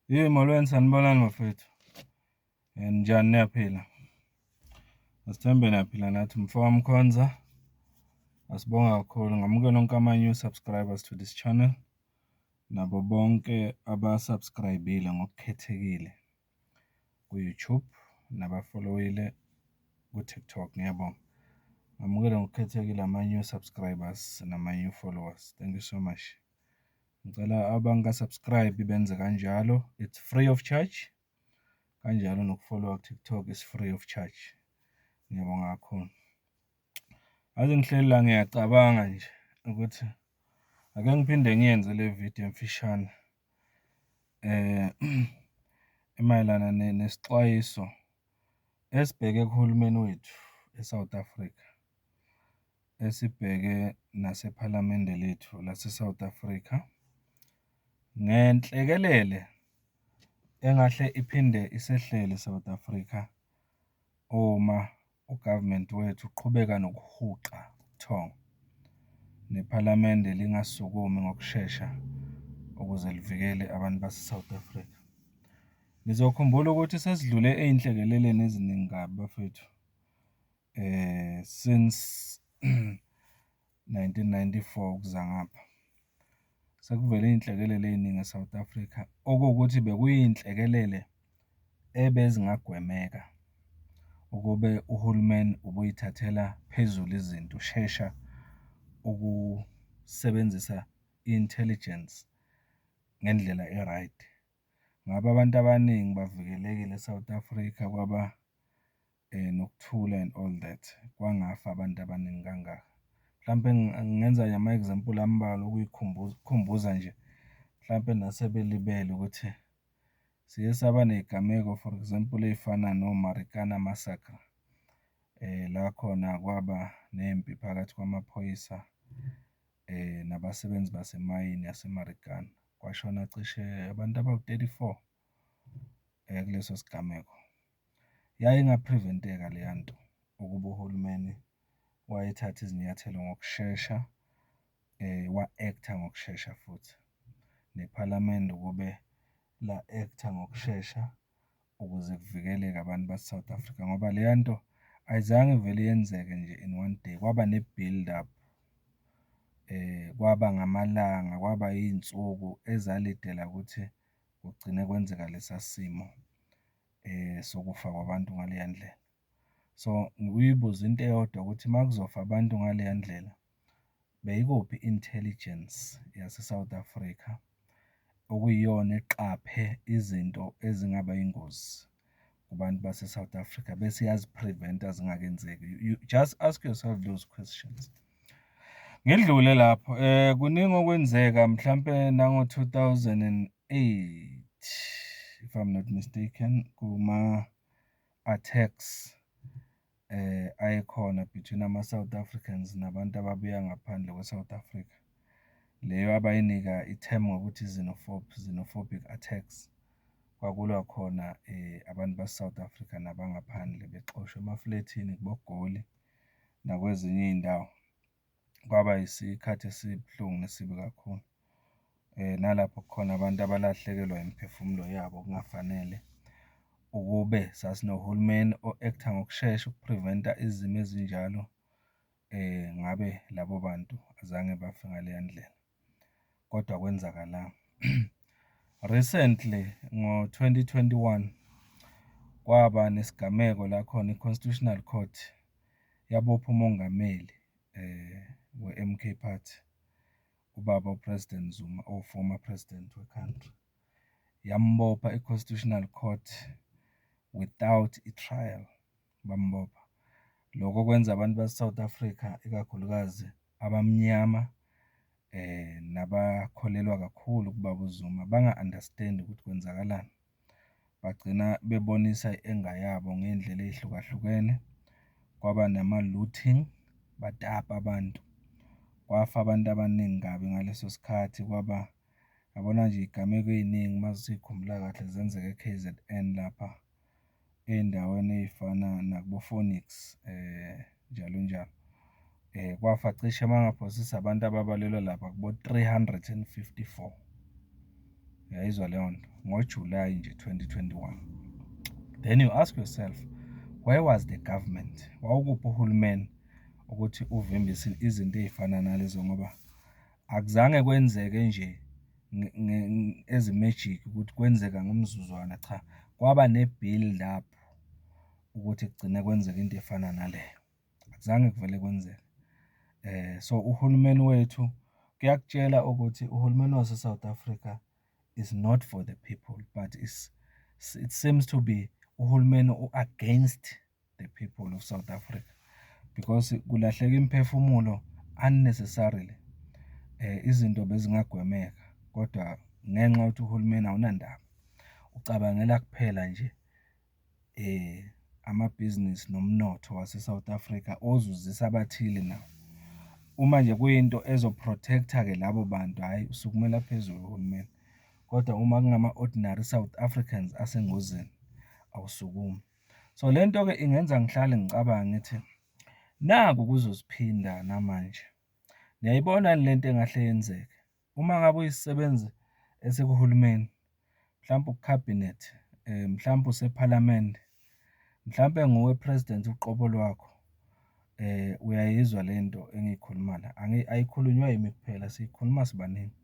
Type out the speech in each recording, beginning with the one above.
Molweni, sanibonani bafethu. Njani niyaphila? Asithembe niyaphila nathi mfo wamkhonza. Asibonga kakhulu ngamukela onke ama-new subscribers to this channel nabo bonke abasubscribile ngokukhethekile ku-YouTube nabafollowile ku-TikTok. Ngiyabonga. Ngamukela ngokukhethekile ama-new subscribers nama-new followers. Thank you so much. Ngicela abangasubscribe benze kanjalo. It's free of charge. Kanjalo nokufollowa ku-TikTok is free of charge. Ngiyabonga kakhulu. Aze ngihleli la ngiyacabanga nje ukuthi ake ngiphinde ngiyenze le video emfishane emayelana nesixwayiso esibheke kuhulumeni wethu eSouth Africa, esibheke nasephalamende lethu lase-South Africa ngenhlekelele engahle iphinde isehlele eSouth Africa uma ugovernment wethu uqhubeka nokuhuqa ubuthongo nephalamende lingasukumi ngokushesha ukuze livikele abantu base-South Africa. Nizokhumbula ukuthi sesidlule ey'nhlekeleleni eziningi kabi bafethu since 1994 kuza ngapha. Sekuvele iy'nhlekelele ey'ningi e-South Africa okuwukuthi bekuyiy'nhlekelele ebezingagwemeka ukube uhulumeni ubuyithathela phezulu izinto, ushesha ukusebenzisa i-intelligence ngendlela e-right. Ngabe abantu abaningi bavikelekile eSouth Africa, kwaba nokuthula and all that, kwangafa abantu abaningi kangaka. Mhlampe ngingenza nje ama-example ambalwa ukuyikhumbuza nje mhlampe nasebelibele ukuthi siye saba ney'gameko, for example, ey'fana no-Marikana massacre. La khona kwaba nempi phakathi kwamaphoyisa nabasebenzi basemayini yaseMarikana. Kwashona cishe abantu abawu-34 kuleso sigameko. Yayingaprevent-eka leya nto ukuba uhulumeni wayethatha izinyathelo ngokushesha, wa-act-a ngokushesha futhi nephalamende ukube la-act-a ngokushesha ukuze kuvikeleke abantu base-South Africa, ngoba leya nto ayizange vele yenzeke nje in one day. Kwaba ne-build up, kwaba ngamalanga, kwaba iy'nsuku ezalidela ukuthi kugcine kwenzeka lesa simo sokufa kwabantu ngaleya ndlela. So ngikuyibuza into eyodwa ukuthi uma kuzofa abantu ngaleya ndlela, beyikuphi i-intelligence yase-South Africa okuyiyona eqaphe izinto ezingaba yingozi kubantu base-South Africa bese yazi-prevent-a zingakenzeki? You just ask yourself those questions. Ngidlule lapho, kuningi okwenzeka mhlampe nango-2008 if I'm not mistaken, kuma-attacks ayekhona between ama-South Africans nabantu ababuya ngaphandle kwe-South Africa. Leyo abayinika i-term ngokuthi xenophobic attacks. Kwakulwa khona abantu base-South Africa nabangaphandle bexoshwa emaflethini kuboGoli nakwezinye iy'ndawo. Kwaba yisikhathi esibuhlungu nesibi kakhulu. Nalapho kukhona abantu abalahlekelwa imiphefumulo yabo kungafanele. Ukube sasinohulumeni o-act-a ngokushesha ukuprevent-a izimo ezinjalo, ngabe labo bantu azange bafe ngaleya ndlela, kodwa kwenzakalanga. Recently ngo-2021 kwaba nesigameko la khona i-Constitutional Court yabopha umongameli we-MK Party, ubaba uPresident Zuma, former president we-country. Yambopha i-Constitutional Court without i-trial, bambopha. Lokho kwenza abantu base-South Africa ikakhulukazi abamnyama nabakholelwa kakhulu kubaba uZuma banga-understand ukuthi kwenzakalani. Bagcina bebonisa i-anger yabo ngey'ndlela ey'hlukahlukene. Kwaba nama-looting, batapa abantu, kwafa abantu abaningi kabi ngaleso sikhathi. Kwaba yabona nje iy'gameko ey'ningi uma sikhumbula kahle zenzeka e-KZN lapha ey'ndaweni ey'fana nakubo-Phoenix njalo njalo. Kwafa cishe uma ngaphosisa abantu ababalelwa lapha kubo-354. Uyayizwa leyo nto, ngoJulayi nje 2021. Then you ask yourself, where was the government? Wawukuphi uhulumeni ukuthi uvimbise izinto ezifana nalezo, ngoba akuzange kwenzeke nje ezimajiki ukuthi kwenzeka ngomzuzwana, cha, kwaba ne-build up ukuthi kugcine kwenzeka into efana naleyo. Akuzange kuvele kwenzeke. So uhulumeni wethu kuyakutshela ukuthi uhulumeni wase-South Africa is not for the people, but it seems to be uhulumeni against the people of South Africa, because kulahleka imiphefumulo unnecessarily. Izinto bezingagwemeka, kodwa ngenxa yokuthi uhulumeni awunandaba, ucabangela kuphela nje amabhizinisi nomnotho wase-South Africa ozuzisa abathile nawo. Uma nje kuyinto ezoprotecta-ke labo bantu, hhayi, usukumela phezulu uhulumeni. Kodwa uma kungama-ordinary South Africans asengozini, awusukumi. So le nto-ke ingenza ngihlale ngicabange ngithi, naku kuzosiphinda namanje. Niyayibona le nto engahle yenzeke uma ngabe uyisisebenzi esekuhulumeni, mhlawumbe ukukhabhinethi, mhlawumbe usephalamende, mhlawumbe nguwe president uqobo lwakho. Uyayizwa le nto engiyikhuluma la, ayikhulunywa yimi kuphela, siyikhuluma sibaningi.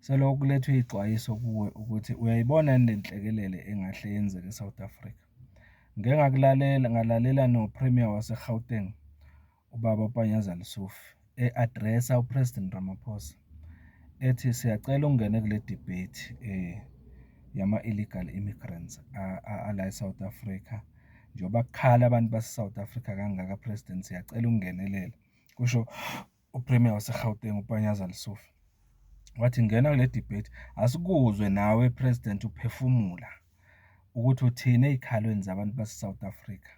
Selokhu kulethwe iy'xwayiso kuwe ukuthi uyayibona yini le nhlekelele engahle yenzeke eSouth Africa. Ngike ngalalela no-Premier wase-Gauteng, ubaba uPanyaza Lesufi, e-addressa uPresident Ramaphosa, ethi siyacela ungene kule debate yama-illegal immigrants ala eSouth Africa. Njengoba kukhala abantu base-South Africa kangaka, President, siyacela ungenelele. Kusho uPremier wase-Gauteng uPanyaza Lesufi. Wathi ngena kule debate, asikuzwe nawe President uphefumula ukuthi uthini ey'khalweni zabantu base-South Africa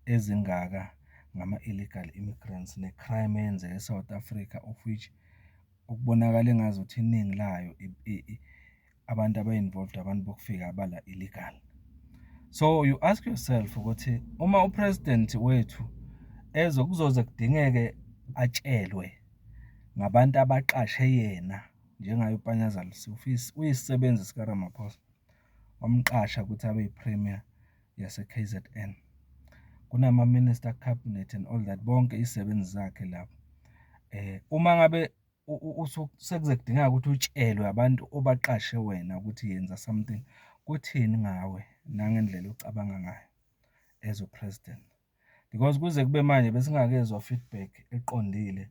ezingaka ngama-illegal immigrants ne-crime eyenzeka e-South Africa, of which ukubonakala engazuthi iningi layo abantu aba-involved, abantu bokufika abala illegal. So you ask yourself ukuthi uma upresident wethu kuzoze kudingeke atshelwe ngabantu abaqashe yena, njengaye uPanyaza Lesufi, uyisisebenzi sikaRamaphosa, wamqasha ukuthi abe yi-Premier yase-KZN. Kunama-minister cabinet and all that, bonke izisebenzi zakhe lapho. Uma ngabe sekuze kudingeka ukuthi utshelwe abantu obaqashe wena ukuthi yenza something, kuthini ngawe nangendlela ocabanga ngayo as a president? Because kuze kube manje besingakezwa feedback eqondile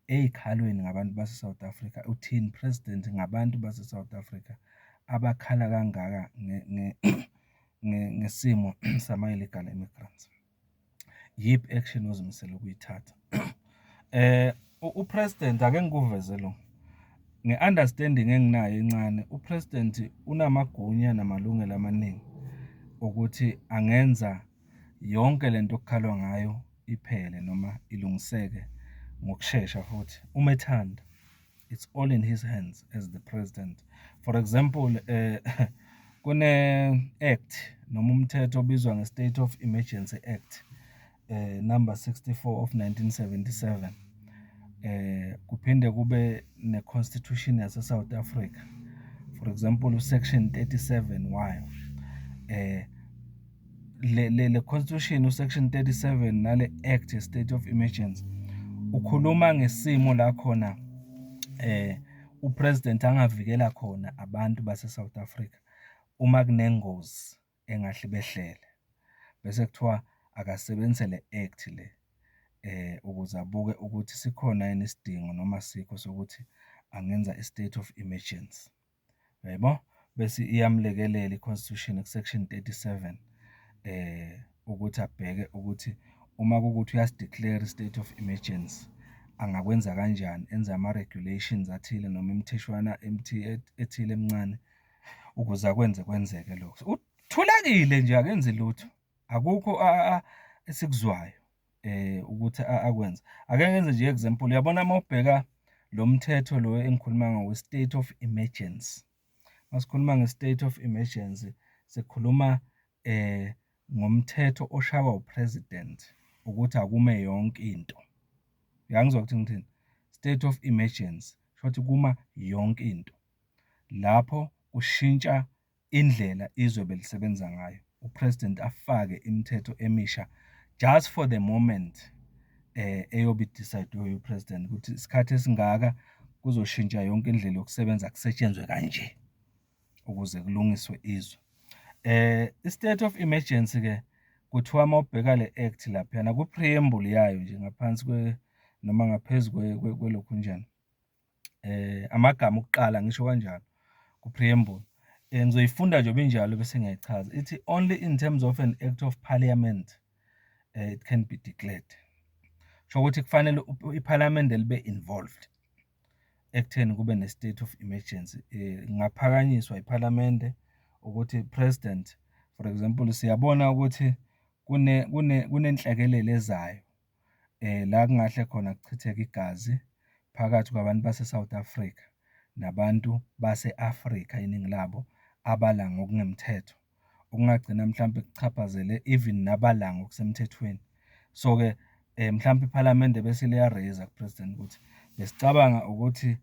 ey'khalweni ngabantu base-South Africa. Uthini president ngabantu base-South Africa abakhala kangaka ngesimo sama-illegal immigrants? Yiphi action ozimisele ukuyithatha? Upresident, ake ngikuveze lo, nge-understanding enginayo encane, upresident unamagunya namalungelo amaningi ukuthi angenza yonke le nto okukhalwa ngayo iphele noma ilungiseke ngokushesha futhi uma ethanda. It's all in his hands as the president. For example, kune-act noma umthetho obizwa nge-State of Emergency Act, number 64 of 1977. Kuphinde kube ne-constitution yase-South Africa, for example section 37 wayo. Le constitution section 37 nale act ye-state of emergency ukhuluma ngesimo la khona upresident angavikela khona abantu base-South Africa uma kunengozi engahle behlele, bese kuthiwa akasebenzise le act le ukuze abuke ukuthi sikhona yini isidingo noma sikho sokuthi angenza i-state of emergency. Yebo, bese iyamlekelela i-constitution section 37 ukuthi abheke ukuthi uma kuwukuthi uyasideclare i-state of emergency angakwenza kanjani, enze ama-regulations athile noma imitheshwana ethile emncane ukuze kwenzeke lokho. Uthulakile nje, akenzi lutho, akukho esikuzwayo ukuthi akwenza. Ake ngenze nje i-example. Uyabona uma ubheka lo mthetho lo engikhuluma ngawo, state of emergency. Masikhuluma nge-state of emergency sikhuluma ngomthetho oshaywa upresident ukuthi akume yonke into. Uyangizwa ukuthi ngithini? State of emergency shothi kuma yonke into. Lapho kushintsha indlela izwe belisebenza ngayo. Upresident afake imithetho emisha just for the moment eyobe decide upresident ukuthi isikhathi esingaka kuzoshintsha yonke indlela yokusebenza kusetshenzwe kanje ukuze kulungiswe izwe. I-state of emergency ke kuthiwa uma ubheka le act laphana ku-preamble yayo nje ngaphansi noma ngaphezu kwelokhu njani amagama okuqala ngisho kanjalo ku-preamble. Ngizoyifunda nje binjalo bese ngiyayichaza. Ithi only in terms of an act of parliament it can be declared. Sho ukuthi kufanele iparliament libe involved ekutheni kube ne-state of emergency. Ngaphakanyiswa iparliament ukuthi president, for example, siyabona ukuthi kunenhlekelele ezayo la kungahle khona kuchitheka igazi phakathi kwabantu base-South Africa nabantu base-Afrika iningi labo abala ngokungemthetho okungagcina mhlawumbe kuchaphazele even nabala ngokusemthethweni. So-ke mhlawumbe iparliament bese liya-raise ku-president ukuthi besicabanga ukuthi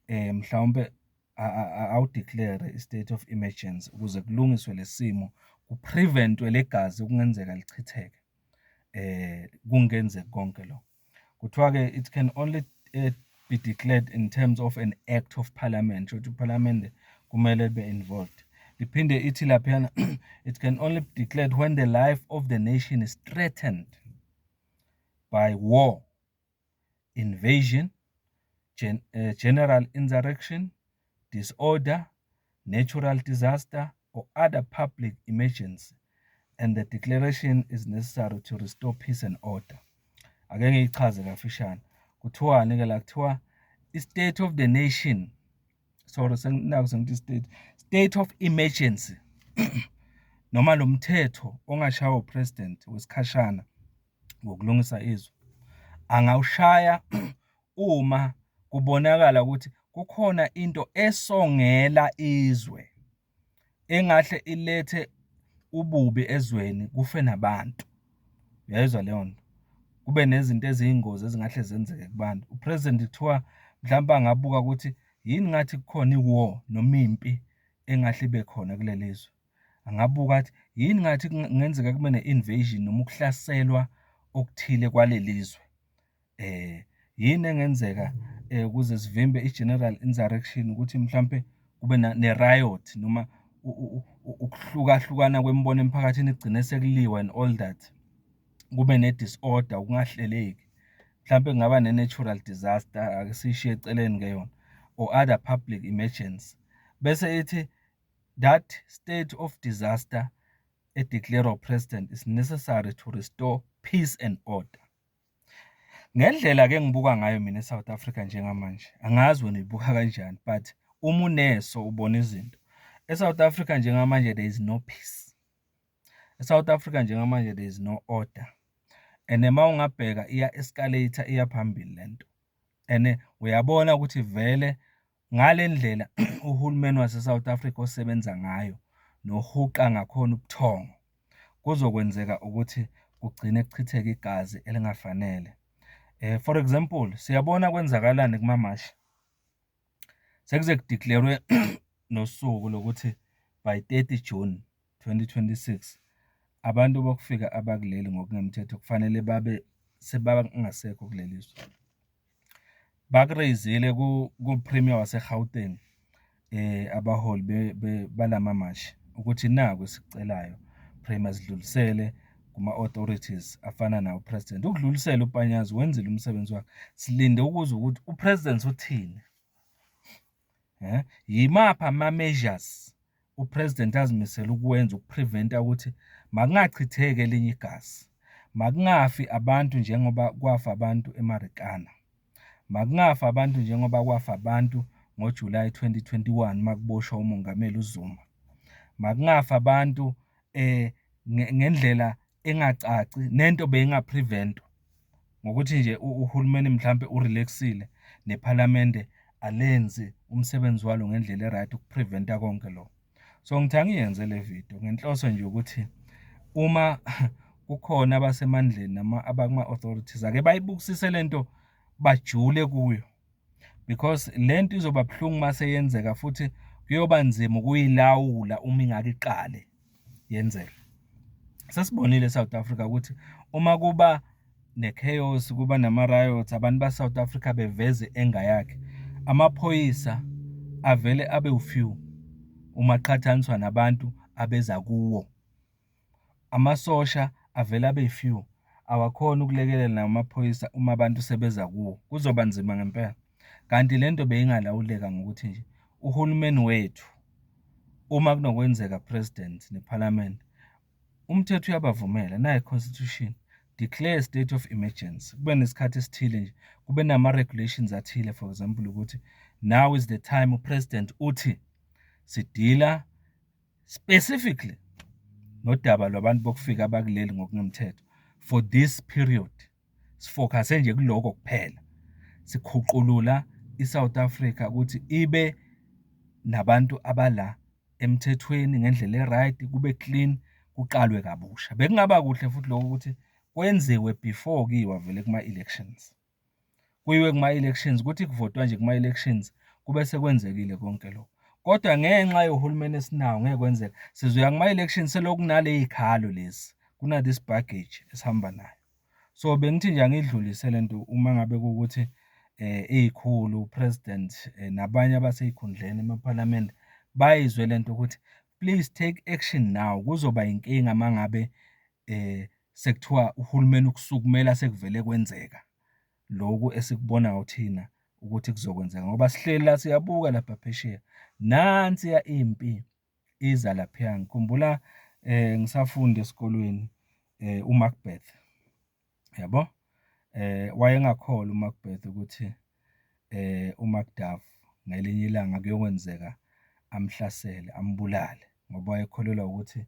mhlawumbe awu-declare i-state of emergency ukuze kulungiswe lesimo, kupreventwe legazi okungenzeka lichitheke kungenzeki konke lo. Kuthiwa-ke it can only be declared in terms of an act of parliament. Ukuthi iparliament kumele be involved. Liphinde ithi laphana it can only be declared when the life of the nation is threatened by war, invasion, general insurrection, disorder, natural disaster, or other public emergency, and the declaration is necessary to restore peace and order. Ake ngiyichaze kafishane. Kuthiwani ke la? Kuthiwa i-state of the nation, sorry sengithi state of emergency noma lo mthetho ongashawa upresident wesikhashana ngokulungisa izwe angawushaya uma kubonakala ukuthi kukhona into esongela izwe engahle ilethe ububi ezweni, kufe nabantu. Uyayizwa leyo nto? Kube nezinto eziyingozi ezingahle zenzeke kubantu. Upresident kuthiwa mhlawumbe angabuka ukuthi yini ngathi kukhona i-war noma impi engahle ibe khona kuleli zwe. Angabuka athi yini ngathi kungenzeka kube ne-invasion noma ukuhlaselwa okuthile kwaleli zwe. Yini engenzeka ukuze sivimbe i-general insurrection ukuthi mhlawumbe kube ne-riot noma ukuhlukahlukana kwemibono emphakathini kugcine sekuliwa and all that. Kube ne-disorder ukungahleleki. Mhlawumbe kungaba ne-natural disaster akesishiye eceleni ke yona or other public emergency. Bese ithi that state of disaster declare president is necessary to restore peace and order. Ngendlela ke ngibuka ngayo mina eSouth Africa njengamanje, angazi wena uyibuka kanjani, but uma uneso ubona izinto eSouth Africa njengamanje, there is no peace. eSouth Africa njengamanje there is no order. And uma ungabheka iya-escalate iya phambili lento. And uyabona ukuthi vele ngale ndlela uhulumeni wase-South Africa osebenza ngayo nohuqa ngakhona ubuthongo kuzokwenzeka ukuthi kugcine kuchitheka igazi elingafanele. For example, siyabona kwenzakalani kumamashi. Sekuze kudeclarewe nosuku lokuthi by 30 June 2026 abantu bokufika abakuleli ngokungemthetho kufanele babe sebangasekho kuleli zwe. Bakureyizile ku-premier wase-Gauteng abaholi balamamashi ukuthi naku esicelayo premier sidlulisele kuma-authorities afana nawo president. Ukudlulisela uPanyazi wenzile umsebenzi wakhe. Silinde ukuzwa ukuthi upresident uthini. Yimaphi ama-measures upresident azimisela ukwenza ukupreventa ukuthi makungachitheke elinye igazi, makungafi abantu njengoba kwafa abantu eMarikana, makungafi abantu njengoba kwafa abantu ngoJulayi 2021 makuboshwa umongameli uZuma, makungafi abantu ngendlela engacaci nento beyingapreventwa ngokuthi nje uhulumeni mhlambe urelaxile neparlamente alenzi umsebenzi walo ngendlela eright ukupreventa konke lo. So ngithanga ngiyenze le video ngenhloso nje ukuthi uma kukhona abasemandleni nama abakuma-authorities ake bayibukisise lento bajule kuyo, because lento izoba buhlungu mase yenzeka futhi kuyoba nzima ukuyilawula uma ingake iqale yenzeke. Sesibonile eSouth Africa ukuthi uma kuba ne-chaos, kuba nama-riots, abantu ba-South Africa beveze enga yakhe, amaphoyisa avele abe u-few uma qhathaniswa nabantu abeza kuwo. Amasosha avele abe few, awakhona ukulekelela namaphoyisa uma abantu sebeza kuwo, kuzoba nzima ngempela. Kanti lento beyingalawuleka ngokuthi nje uhulumeni wethu uma kunokwenzeka president neparliament, umthetho uyabavumela, nayi constitution, declare a state of emergency, kube nesikhathi esithile nje, kube nama-regulations athile, for example ukuthi now is the time upresident uthi sidila specifically nodaba lwabantu bokufika abakuleli ngokunomthetho for this period. Sifocuse nje kuloko kuphela, sikhuqulula iSouth Africa ukuthi ibe nabantu abala emthethweni ngendlela e-right, kube clean, kuqalwe kabusha. Bekungaba kuhle futhi lokho ukuthi kwenziwe before kuyiwa vele kuma-elections, kuyiwe kuma-elections, ukuthi kuvotwa nje kuma-elections kube sekwenzekile konke lokho. Kodwa ngenxa yohulumeni esinawo ngeke kwenzeka, sizoya kuma-elections selokhu kunale y'khalo lezi, kuna-this baggage esihamba nayo. So bengithi nje angidlulise lento uma ngabe kuwukuthi izikhulu, president nabanye abasey'khundleni emaphalamende bayizwe lento ukuthi please take action now. Kuzoba inkinga mangabe sekuthiwa uhulumeni ukusukumela sekuvele kwenzeka lokhu esikubonayo thina ukuthi kuzokwenzeka, ngoba sihleli la siyabuka lapha phesheya, nansiya impi iza laphaya. Ngikhumbula ngisafunda esikolweni uMacbeth, yabo, wayengakholwa uMacbeth ukuthi uMacduff ngelinye ilanga kuyokwenzeka amhlasele, ambulale, ngoba wayekholelwa ukuthi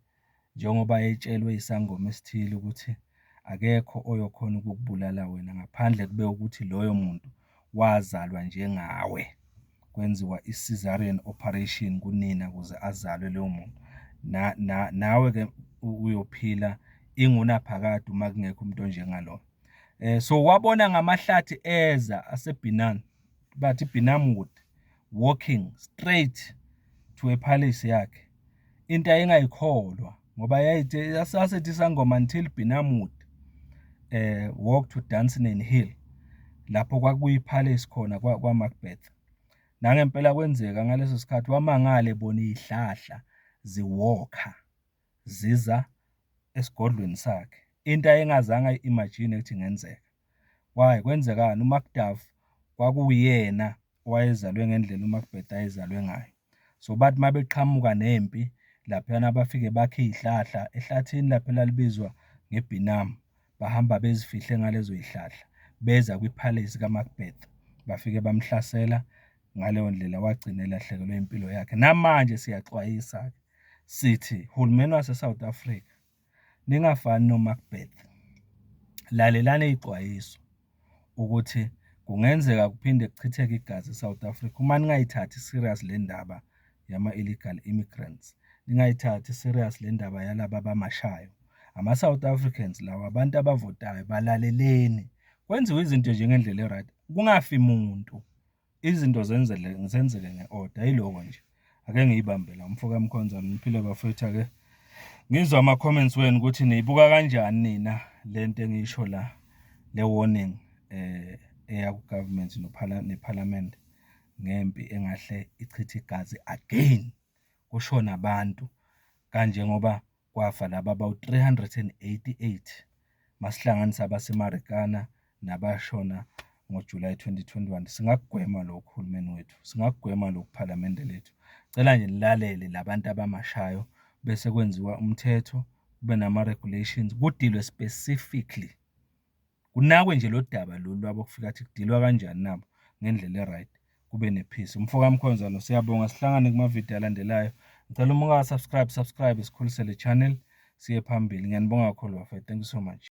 njengoba etshelwe isangoma esithile ukuthi akekho oyokhona ukukubulala wena ngaphandle kube ukuthi loyo muntu wazalwa njengawe, kwenziwa i-cesarean operation kunina ukuze azalwe loyo muntu. Nawe-ke uyophila ingunaphakade uma kungekho umuntu onjengalo. So wabona ngamahlathi eza aseBinana, bathi Binamwood, walking straight to a palace yakhe. Into ayengayikholwa ngoba yasethi isangoma until Binamwood walk to Dunsinane Hill, lapho kwakuyipalace khona kwaMacbeth. Nangempela kwenzeka ngaleso sikhathi, wamangala ebona iy'hlahla ziwalker ziza esigodlweni sakhe, into ayengazange ayi-imagine ukuthi ingenzeka. Why? Kwenzekani? uMacduff kwakuyena owayezalwe ngendlela uMacbeth ayezalwe ngayo. So bathi uma beqhamuka nempi laphayana, bafike bakhe iy'hlahla ehlathini lapho elalibizwa ngeBinam, bahamba bezifihle ngalezo y'hlahla, beza kwipalace kaMacbeth, bafike bamhlasela. Ngaleyo ndlela wagcina elahlekelwe impilo yakhe. Namanje siyaxwayisa sithi hulumeni wase-South Africa, ningafani noMacbeth, lalelani iy'xwayiso ukuthi kungenzeka kuphinde kuchitheke igazi eSouth Africa uma ningayithathi serious le ndaba yama-illegal immigrants, ningayithathi serious le ndaba yalaba abamashayo. Ama-South Africans lawa, abantu abavotayo, balaleleni, kwenziwe izinto nje ngendlela e-right, kungafi muntu, izinto zenzeke nge-order. Yiloko nje, ake ngiyibambe la mfoka Mkhonzana, niphile bafethu-ke. Ngizwa ama-comments wenu ukuthi niyibuka kanjani nina lento engiyisho la, le warning eya ku-government nephalamende ngempi engahle ichithe igazi again, kushona abantu kanje ngoba kwafa laba abawu-388 masihlanganisa abaseMarikana nabashona ngoJulayi 2021. Singakugwema lokhu hulumeni wethu, singakugwema lokhu phalamende lethu. Cela nje nilalele labantu abamashayo, bese kwenziwa umthetho, kube nama-regulations, kudilwe specifically, kunakwe nje lo daba lolu lwabo kufika athi kudilwa kanjani nabo ngendlela e-right, kube ne-peace. Umfoka Mkhonzana, siyabonga, sihlangane kumavidiyo alandelayo. Ngicela uma ungaka-subscribe, sikhulisele le channel siye phambili. Ngiyanibonga kakhulu bafethu, thank you so much.